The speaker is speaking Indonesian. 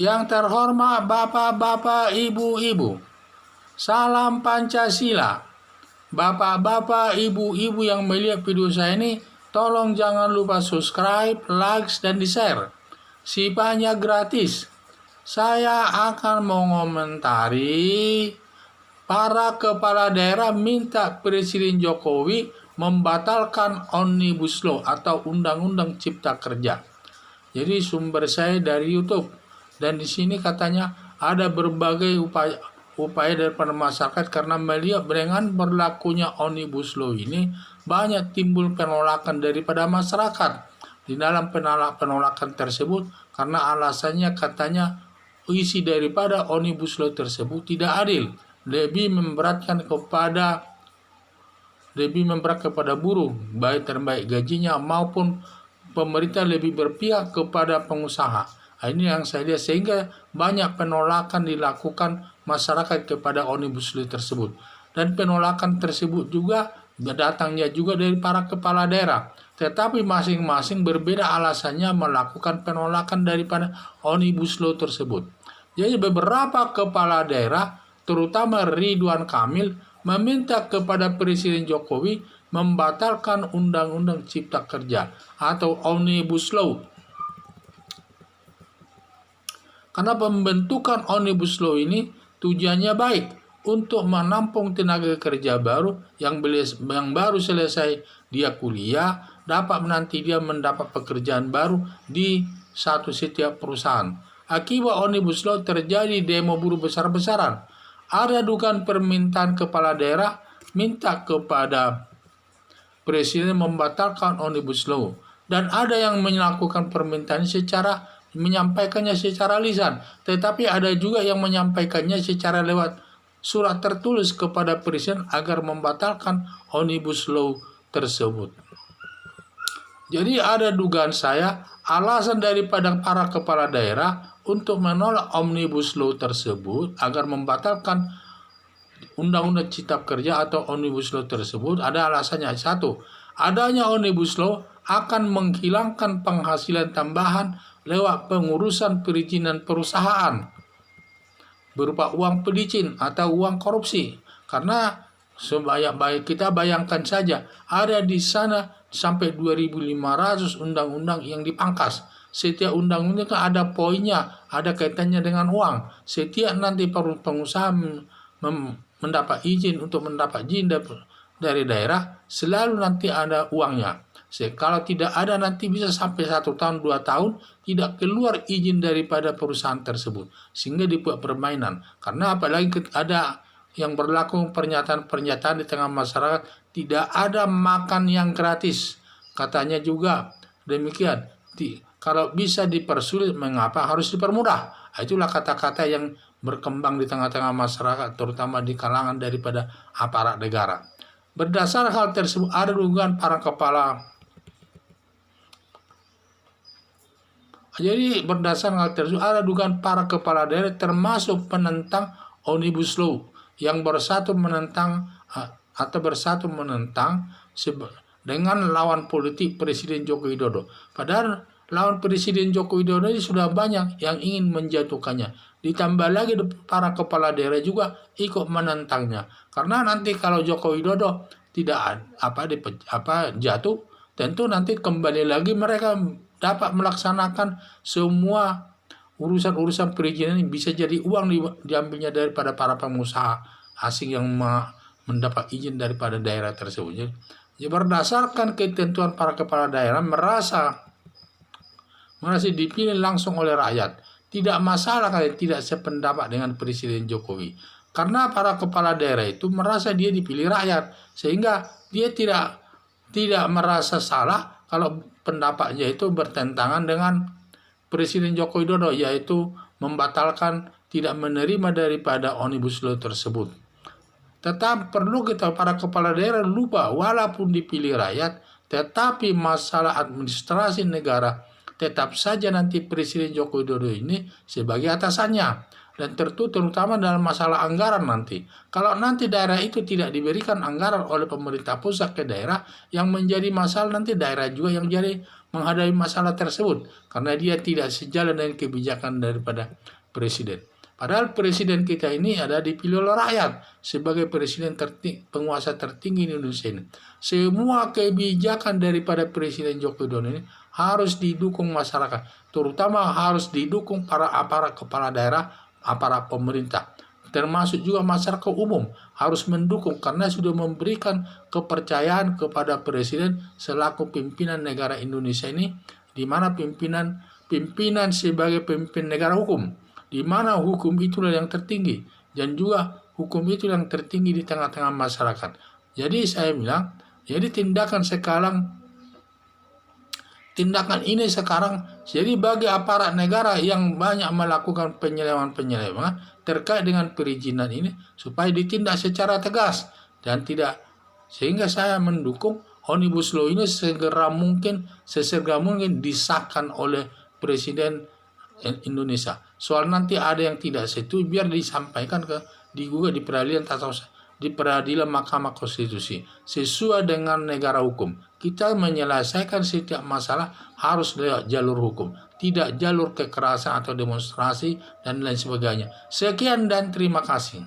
Yang terhormat Bapak-bapak, Ibu-ibu, salam Pancasila. Bapak-bapak, Ibu-ibu yang melihat video saya ini, tolong jangan lupa subscribe, like, dan di-share. Sifatnya gratis. Saya akan mengomentari para kepala daerah minta Presiden Jokowi membatalkan Omnibus Law atau Undang-Undang Cipta Kerja. Jadi sumber saya dari YouTube, dan di sini katanya ada berbagai upaya daripada masyarakat karena melihat dengan berlakunya Omnibus Law ini banyak timbul penolakan daripada masyarakat. Di dalam penolakan tersebut karena alasannya katanya isi daripada Omnibus Law tersebut tidak adil, lebih memberatkan kepada buruh, baik terbaik gajinya maupun pemerintah lebih berpihak kepada pengusaha. Ini yang saya lihat sehingga banyak penolakan dilakukan masyarakat kepada Omnibus Law tersebut. Dan penolakan tersebut juga datangnya juga dari para kepala daerah. Tetapi masing-masing berbeda alasannya melakukan penolakan daripada Omnibus Law tersebut. Jadi beberapa kepala daerah, terutama Ridwan Kamil, meminta kepada Presiden Jokowi membatalkan Undang-Undang Cipta Kerja atau Omnibus Law. Karena pembentukan Omnibus Law ini tujuannya baik untuk menampung tenaga kerja baru yang baru selesai dia kuliah, dapat nanti dia mendapat pekerjaan baru di setiap perusahaan. Akibat Omnibus Law terjadi demo buruh besar-besaran. Ada dugaan permintaan kepala daerah minta kepada Presiden membatalkan Omnibus Law, dan ada yang melakukan permintaan menyampaikannya secara lisan, tetapi ada juga yang menyampaikannya secara lewat surat tertulis kepada Presiden agar membatalkan Omnibus Law tersebut. Jadi ada dugaan saya alasan daripada para kepala daerah untuk menolak Omnibus Law tersebut agar membatalkan Undang-Undang Cipta Kerja atau Omnibus Law tersebut ada alasannya. Satu, adanya Omnibus Law akan menghilangkan penghasilan tambahan lewat pengurusan perizinan perusahaan berupa uang pelicin atau uang korupsi. Karena sebanyak kita bayangkan saja ada di sana sampai 2.500 undang-undang yang dipangkas. Setiap undang-undang kan ada poinnya, ada kaitannya dengan uang. Setiap nanti pengusaha mendapat izin dari daerah, selalu nanti ada uangnya. Kalau tidak ada nanti bisa sampai 1 tahun 2 tahun tidak keluar izin daripada perusahaan tersebut, sehingga dibuat permainan. Karena apalagi ada yang berlaku pernyataan di tengah masyarakat, tidak ada makan yang gratis, katanya juga demikian. Kalau bisa dipersulit, mengapa harus dipermudah? Itulah kata-kata yang berkembang di tengah-tengah masyarakat, terutama di kalangan daripada aparat negara. Berdasar hal tersebut, ada dugaan para kepala. Jadi berdasar hal tersebut, ada dugaan para kepala daerah termasuk penentang Omnibus Law yang bersatu menentang dengan lawan politik Presiden Joko Widodo. Padahal lawan Presiden Joko Widodo ini sudah banyak yang ingin menjatuhkannya. Ditambah lagi para kepala daerah juga ikut menentangnya. Karena nanti kalau Joko Widodo tidak jatuh, tentu nanti kembali lagi mereka dapat melaksanakan semua urusan-urusan perizinan ini, bisa jadi uang diambilnya daripada para pengusaha asing yang mendapat izin daripada daerah tersebut. Jadi berdasarkan ketentuan para kepala daerah merasa dipilih langsung oleh rakyat. Tidak masalah kalau tidak sependapat dengan Presiden Jokowi. Karena para kepala daerah itu merasa dia dipilih rakyat, sehingga dia tidak merasa salah kalau pendapatnya itu bertentangan dengan Presiden Joko Widodo, yaitu membatalkan tidak menerima daripada Omnibus Law tersebut. Tetap perlu kita para kepala daerah lupa, walaupun dipilih rakyat, tetapi masalah administrasi negara tetap saja nanti Presiden Joko Widodo ini sebagai atasannya. Dan terutama dalam masalah anggaran nanti. Kalau nanti daerah itu tidak diberikan anggaran oleh pemerintah pusat ke daerah, yang menjadi masalah nanti daerah juga yang jadi menghadapi masalah tersebut. Karena dia tidak sejalan dengan kebijakan daripada Presiden. Padahal Presiden kita ini ada dipilih oleh rakyat sebagai Presiden penguasa tertinggi di Indonesia ini. Semua kebijakan daripada Presiden Joko Widodo ini harus didukung masyarakat. Terutama harus didukung para aparat kepala daerah, aparat pemerintah, termasuk juga masyarakat umum harus mendukung karena sudah memberikan kepercayaan kepada Presiden selaku pimpinan negara Indonesia ini, di mana pimpinan sebagai pemimpin negara hukum, di mana hukum itulah yang tertinggi dan juga hukum itu yang tertinggi di tengah-tengah masyarakat. Jadi saya bilang, jadi tindakan ini sekarang jadi bagi aparat negara yang banyak melakukan penyelewengan terkait dengan perizinan ini supaya ditindak secara tegas dan tidak, sehingga saya mendukung Omnibus Law ini sesegera mungkin disahkan oleh Presiden Indonesia. Soal nanti ada yang tidak setuju biar disampaikan digugat di peradilan atau di peradilan Mahkamah Konstitusi sesuai dengan negara hukum. Kita menyelesaikan setiap masalah harus lewat jalur hukum, tidak jalur kekerasan atau demonstrasi dan lain sebagainya. Sekian dan terima kasih.